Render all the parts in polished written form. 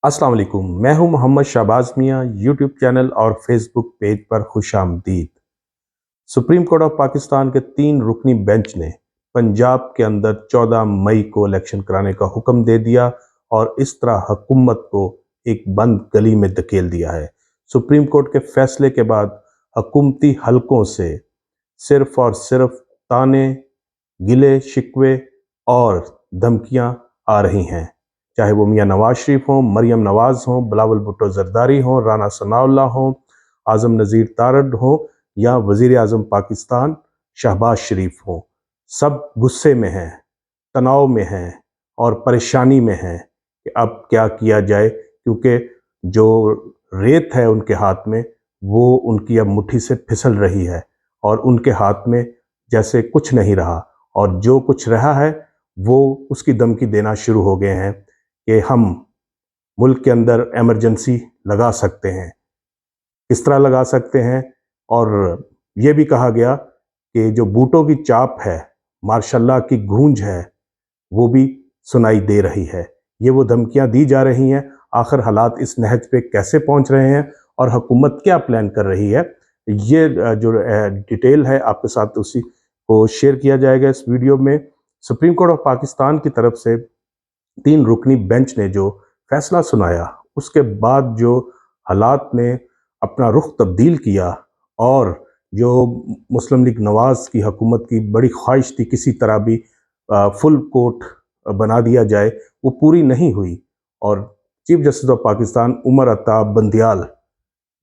अस्सलाम वालेकुम। मैं हूं मोहम्मद शहबाज मियां। यूट्यूब चैनल और फेसबुक पेज पर खुशामदीद। सुप्रीम कोर्ट ऑफ पाकिस्तान के 3 रुकनी बेंच ने पंजाब के अंदर 14 मई को इलेक्शन कराने का हुक्म दे दिया और इस तरह हुकूमत को एक बंद गली में धकेल दिया है। सुप्रीम कोर्ट के फैसले के बाद हुकूमती हलकों से सिर्फ और सिर्फ ताने, गिले शिकवे और धमकियां आ रही हैं। चाहे वो मियां नवाज शरीफ हों, मरियम नवाज हों, बिलावल भुट्टो जरदारी हों, राना सनाउल्लाह हों, आजम नज़ीर तारड़ हों या वज़ीर आज़म पाकिस्तान शहबाज शरीफ हों, सब गुस्से में हैं, तनाव में हैं और परेशानी में हैं कि अब क्या किया जाए, क्योंकि जो रेत है उनके हाथ में वो उनकी अब मुट्ठी से फिसल रही है और उनके हाथ में जैसे कुछ नहीं रहा, और जो कुछ रहा है वो उसकी धमकी देना शुरू हो गए हैं कि हम मुल्क के अंदर इमरजेंसी लगा सकते हैं। किस तरह लगा सकते हैं? और ये भी कहा गया कि जो बूटों की चाप है, मार्शल्लाह की गूंज है, वो भी सुनाई दे रही है। ये वो धमकियां दी जा रही हैं। आखिर हालात इस नहज पे कैसे पहुंच रहे हैं और हुकूमत क्या प्लान कर रही है, ये जो डिटेल है आपके साथ उसी को शेयर किया जाएगा इस वीडियो में। सुप्रीम कोर्ट ऑफ पाकिस्तान की तरफ से 3 रुकनी बेंच ने जो फैसला सुनाया, उसके बाद जो हालात ने अपना रुख तब्दील किया और जो मुस्लिम लीग नवाज की हुकूमत की बड़ी ख्वाहिश थी किसी तरह भी फुल कोर्ट बना दिया जाए, वो पूरी नहीं हुई और chief justice of Pakistan Umar Ata Bandial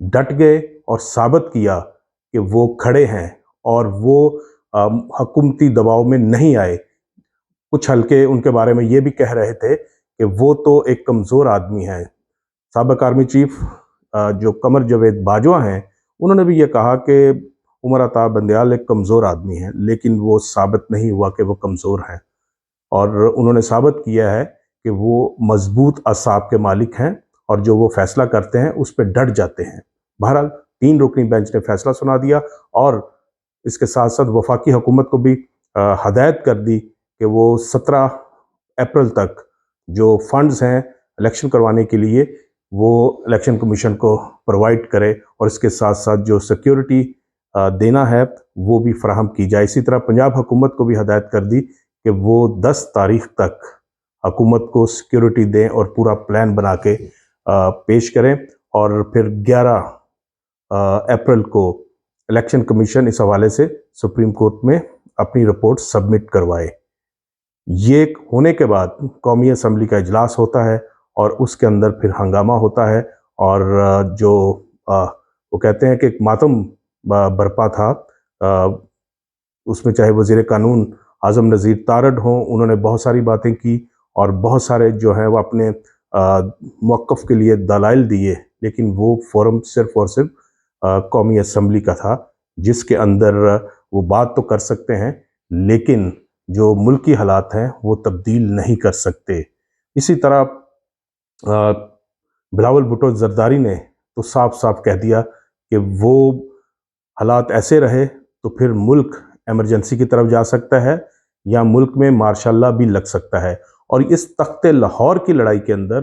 डट गए और साबित किया कि वो खड़े हैं और वो हुकूमती दबाव में नहीं आए। कुछ हल्के उनके बारे में ये भी कह रहे थे कि वो तो एक कमज़ोर आदमी है। साबिक आर्मी चीफ जो कमर जावेद बाजवा हैं, उन्होंने भी ये कहा कि उमर अता बंदयाल एक कमज़ोर आदमी है, लेकिन वो साबित नहीं हुआ कि वो कमज़ोर हैं और उन्होंने साबित किया है कि वो मजबूत असाब के मालिक हैं और जो वो फैसला करते हैं उस पर डट जाते हैं। बहरहाल 3 रुकनी बेंच ने फैसला सुना दिया और इसके साथ साथ वफाकी हुकूमत को भी हदायत कर दी कि वो 17 अप्रैल तक जो फंड्स हैं इलेक्शन करवाने के लिए वो इलेक्शन कमीशन को प्रोवाइड करे और इसके साथ साथ जो सिक्योरिटी देना है वो भी फराहम की जाए। इसी तरह पंजाब हुकूमत को भी हदायत कर दी कि वो 10 तारीख तक हुकूमत को सिक्योरिटी दें और पूरा प्लान बना के पेश करें और फिर 11 अप्रैल को इलेक्शन कमीशन इस हवाले से सुप्रीम कोर्ट में अपनी रिपोर्ट सबमिट करवाए। ये होने के बाद कौमी असम्बली का इजलास होता है और उसके अंदर फिर हंगामा होता है और जो वो कहते हैं कि एक मातम बरपा था, उसमें चाहे वज़ीर कानून आज़म नज़ीर तारड़ हों, उन्होंने बहुत सारी बातें की और बहुत सारे जो है वो अपने मौक़िफ़ के लिए दलाइल दिए, लेकिन वो फोरम सिर्फ़ और सिर्फ कौमी असम्बली का था, जिसके अंदर वो बात तो कर सकते हैं लेकिन जो मुल्की हालात हैं वो तब्दील नहीं कर सकते। इसी तरह बिलावल भुट्टो जरदारी ने तो साफ साफ कह दिया कि वो हालात ऐसे रहे तो फिर मुल्क इमरजेंसी की तरफ जा सकता है या मुल्क में मार्शल भी लग सकता है और इस तख्ते लाहौर की लड़ाई के अंदर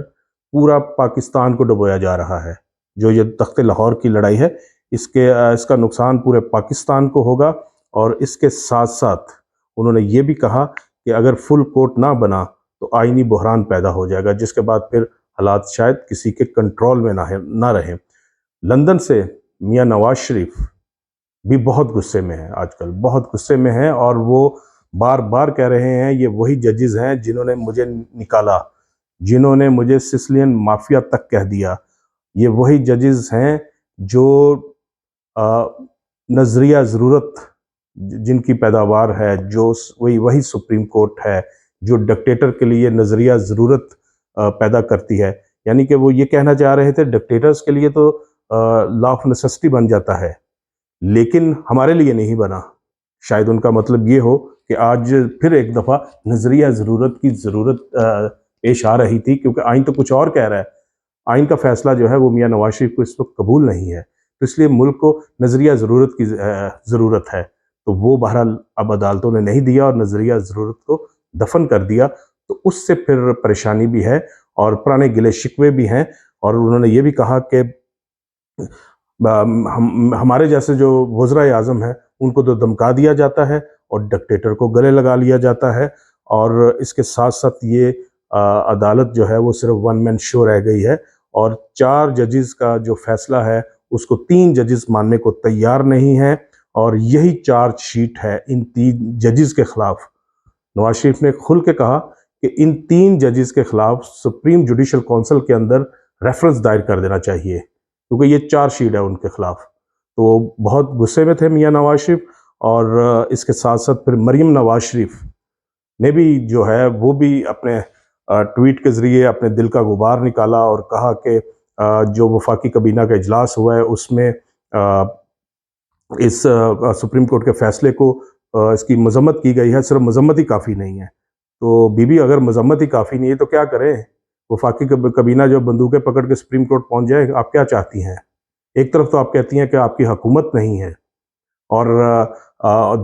पूरा पाकिस्तान को डुबोया जा रहा है। जो ये तख्ते लाहौर की लड़ाई है, इसका नुकसान पूरे पाकिस्तान को होगा और इसके साथ साथ उन्होंने ये भी कहा कि अगर फुल कोर्ट ना बना तो आईनी बहरान पैदा हो जाएगा, जिसके बाद फिर हालात शायद किसी के कंट्रोल में ना रहें। लंदन से मियां नवाज शरीफ भी बहुत गुस्से में है, आजकल बहुत गुस्से में है और वो बार बार कह रहे हैं ये वही जजेस हैं जिन्होंने मुझे निकाला, जिन्होंने मुझे सिसिलियन माफिया तक कह दिया। ये वही जजेस हैं जो नज़रिया ज़रूरत जिनकी पैदावार है, जो वही वही सुप्रीम कोर्ट है जो डिक्टेटर के लिए नज़रिया ज़रूरत पैदा करती है। यानी कि वो ये कहना चाह रहे थे डिक्टेटर्स के लिए तो लॉ ऑफ नेसेसिटी बन जाता है, लेकिन हमारे लिए नहीं बना। शायद उनका मतलब ये हो कि आज फिर एक दफ़ा नज़रिया ज़रूरत की ज़रूरत पेश आ रही थी, क्योंकि आइन तो कुछ और कह रहा है। आइन का फैसला जो है वो मियां नवाज शरीफ को इस वक्त कबूल नहीं है, तो इसलिए मुल्क को नज़रिया ज़रूरत की ज़रूरत है। तो वो बहरहाल अब अदालतों ने नहीं दिया और नज़रिया ज़रूरत को दफन कर दिया। तो उससे फिर परेशानी भी है और पुराने गिले शिकवे भी हैं। और उन्होंने ये भी कहा कि हम हमारे जैसे जो वज़राए आज़म हैं, उनको तो धमका दिया जाता है और डिक्टेटर को गले लगा लिया जाता है। और इसके साथ-साथ ये अदालत जो है वो सिर्फ़ वन मैन शो रह गई है और 4 जजेस का जो फ़ैसला है, उसको 3 जजेस मानने को तैयार नहीं हैं और यही चार्जशीट है इन 3 जजेस के खिलाफ। नवाज शरीफ ने खुल के कहा कि इन 3 जजेस के खिलाफ सुप्रीम जुडिशल काउंसिल के अंदर रेफरेंस दायर कर देना चाहिए, क्योंकि ये चार्जशीट है उनके खिलाफ। तो बहुत गुस्से में थे मियाँ नवाज शरीफ। और इसके साथ-साथ फिर मरियम नवाज शरीफ ने भी जो है वो भी अपने ट्वीट के ज़रिए अपने दिल का गुबार निकाला और कहा कि जो वफाकी काबीना का इजलास हुआ है उसमें इस सुप्रीम कोर्ट के फैसले को इसकी मजम्मत की गई है, सिर्फ मजम्मत ही काफ़ी नहीं है। तो बीबी अगर मजम्मत ही काफ़ी नहीं है तो क्या करें? वफाकी काबीना जो बंदूकें पकड़ के सुप्रीम कोर्ट पहुंच जाए, आप क्या चाहती हैं? एक तरफ तो आप कहती हैं कि आपकी हुकूमत नहीं है और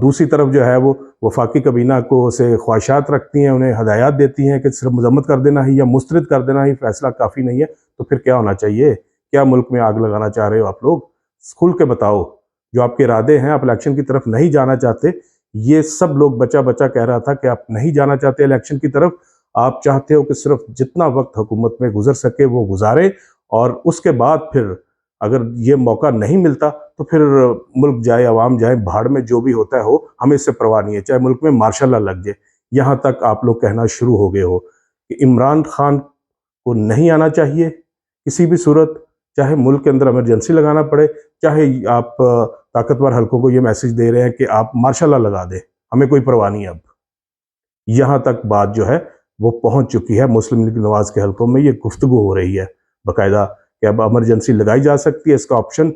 दूसरी तरफ जो है वो वफाकी काबीना को से ख्वाहिशात रखती हैं, उन्हें हदायत देती हैं कि सिर्फ मजम्मत कर देना ही या मुस्तरद कर देना ही फैसला काफ़ी नहीं है। तो फिर क्या होना चाहिए? क्या मुल्क में आग लगाना चाह रहे हो आप लोग? खुल के बताओ। जो आपके इरादे हैं, आप इलेक्शन की तरफ नहीं जाना चाहते। ये सब लोग बचा-बचा कह रहा था कि आप नहीं जाना चाहते इलेक्शन की तरफ। आप चाहते हो कि सिर्फ जितना वक़्त हुकूमत में गुज़र सके वो गुज़ारें और उसके बाद फिर अगर ये मौका नहीं मिलता तो फिर मुल्क जाए, अवाम जाए, भाड़ में जो भी होता है हो, हमें इससे परवाह नहीं है, चाहे मुल्क में मार्शल लॉ लग जाए। यहाँ तक आप लोग कहना शुरू हो गए हो कि इमरान खान को नहीं आना चाहिए किसी भी सूरत, चाहे मुल्क के अंदर इमरजेंसी लगाना पड़े, चाहे आप ताकतवर हलकों को ये मैसेज दे रहे हैं कि आप मार्शल लॉ लगा दें, हमें कोई परवाह नहीं अब। यहाँ तक बात जो है वो पहुँच चुकी है मुस्लिम लीग नवाज़ के हलकों में, ये गुफ्तगू हो रही है बाकायदा कि अब इमरजेंसी लगाई जा सकती है। इसका ऑप्शन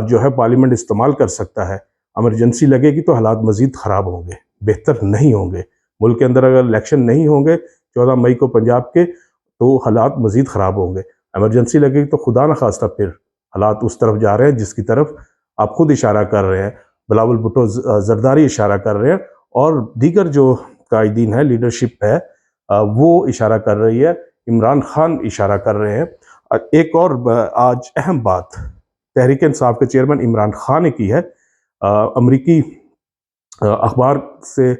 जो है पार्लियामेंट इस्तेमाल कर सकता है। इमरजेंसी लगेगी तो हालात मज़ीद ख़राब होंगे, बेहतर नहीं होंगे। मुल्क के अंदर अगर इलेक्शन नहीं होंगे 14 मई को पंजाब के, तो हालात मज़ीद ख़राब होंगे। इमरजेंसी लगेगी तो खुदा न खास्ता फिर हालात उस तरफ जा रहे हैं जिसकी तरफ आप खुद इशारा कर रहे हैं, बिलावल भुट्टो ज़रदारी इशारा कर रहे हैं और दीगर जो कायदीन है, लीडरशिप है, वो इशारा कर रही है, इमरान खान इशारा कर रहे हैं। एक और आज अहम बात तहरीक इंसाफ के चेयरमैन इमरान खान ने की है। अमरीकी अखबार से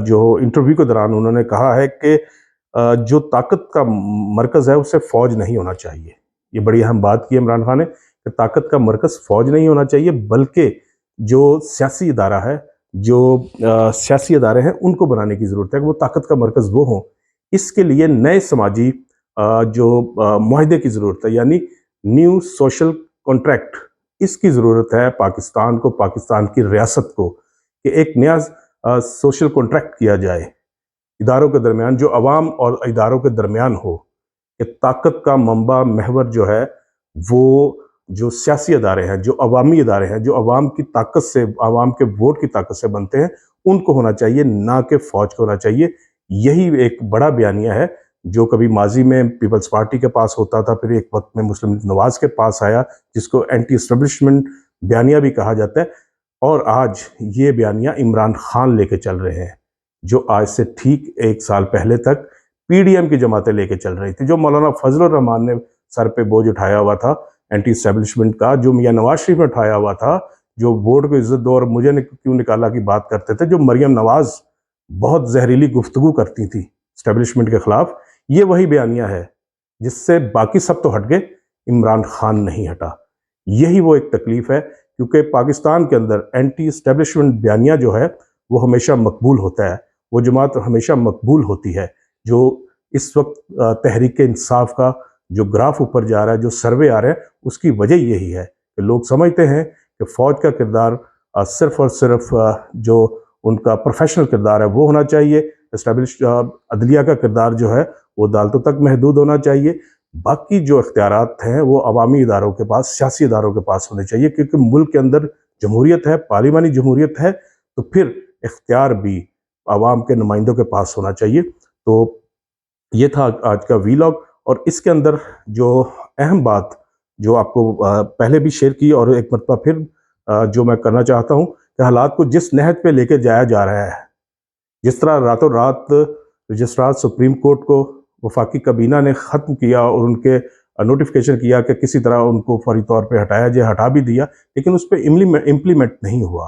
जो इंटरव्यू के दौरान उन्होंने कहा है कि जो ताकत का मरकज़ है उससे फ़ौज नहीं होना चाहिए। ये बड़ी अहम बात की है इमरान खान ने कि ताकत का मरकज़ फ़ौज नहीं होना चाहिए, बल्कि जो सियासी इदारा है, जो सियासी इदारे हैं, उनको बनाने की ज़रूरत है कि वो ताकत का मरकज़ वो हों। इसके लिए नए समाजी जो मुआहदे की ज़रूरत है, यानी न्यू सोशल कॉन्ट्रैक्ट, इसकी ज़रूरत है पाकिस्तान को, पाकिस्तान की रियासत को, कि एक नया सोशल कॉन्ट्रैक्ट किया जाए इदारों के दरमियान, जो अवाम और इदारों के दरमियान हो, कि ताकत का मंबा महवर जो है वो जो सियासी अदारे हैं, जो अवामी इदारे हैं, जो अवाम की ताकत से, अवाम के वोट की ताकत से बनते हैं, उनको होना चाहिए, ना कि फ़ौज को होना चाहिए। यही एक बड़ा बयानिया है जो कभी माजी में पीपल्स पार्टी के पास होता था, फिर एक वक्त में मुस्लिम लीग नवाज़ के पास आया, जिसको एंटी एस्टेब्लिशमेंट बयानिया भी कहा जाता है, और आज ये बयानिया इमरान खान लेके चल रहे हैं, जो आज से ठीक 1 साल पहले तक पीडीएम की जमातें लेके चल रही थी, जो मौलाना फजलुर रहमान ने सर पे बोझ उठाया हुआ था एंटी एस्टेब्लिशमेंट का, जो मियाँ नवाज शरीफ ने उठाया हुआ था, जो वोट को इज्जत दो और मुझे क्यों निकाला की बात करते थे, जो मरियम नवाज बहुत जहरीली गुफ्तगू करती थी एस्टेब्लिशमेंट के खिलाफ, ये वही बयानिया है जिससे बाकी सब तो हट गए, इमरान खान नहीं हटा। यही वो एक तकलीफ है, क्योंकि पाकिस्तान के अंदर एंटी एस्टेब्लिशमेंट बयानिया जो है वो हमेशा मकबूल होता है, वो जमात हमेशा मकबूल होती है। जो इस वक्त तहरीक इंसाफ का जो ग्राफ ऊपर जा रहा है, जो सर्वे आ रहे हैं, उसकी वजह यही है कि लोग समझते हैं कि फ़ौज का किरदार सिर्फ़ और सिर्फ जो उनका प्रोफेशनल किरदार है वो होना चाहिए, एस्टेब्लिश अदलिया का किरदार जो है वो अदालतों तक महदूद होना चाहिए, बाकी जो इख्तियारात हैं वो अवामी इदारों के पास, सियासी इदारों के पास होने चाहिए, क्योंकि मुल्क के अंदर जमहूरियत है, पार्लिमानी जमहूरियत है, तो फिर इख्तियार भी अवाम के नुमाइंदों के पास होना चाहिए। तो ये था आज का वीलॉग, और इसके अंदर जो अहम बात जो आपको पहले भी शेयर की और एक मरतबा फिर जो मैं करना चाहता हूँ कि हालात को जिस नहज पे लेके जाया जा रहा है, जिस तरह रातों रात रजिस्ट्रार सुप्रीम कोर्ट को वफाकी काबीना ने ख़त्म किया और उनके नोटिफिकेशन किया कि किसी तरह उनको फौरी तौर पे हटाया जाए, हटा भी दिया, लेकिन उस पर इम्प्लीमेंट नहीं हुआ।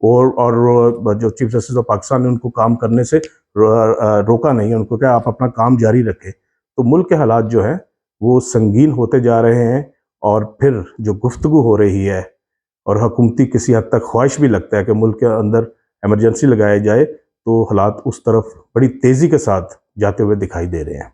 और जो चीफ जस्टिस ऑफ पाकिस्तान ने उनको काम करने से रोका नहीं, उनको क्या आप अपना काम जारी रखें। तो मुल्क के हालात जो हैं वो संगीन होते जा रहे हैं, और फिर जो गुफ्तगू हो रही है और हुकूमती किसी हद तक ख्वाहिश भी लगता है कि मुल्क के अंदर इमरजेंसी लगाई जाए, तो हालात उस तरफ बड़ी तेज़ी के साथ जाते हुए दिखाई दे रहे हैं।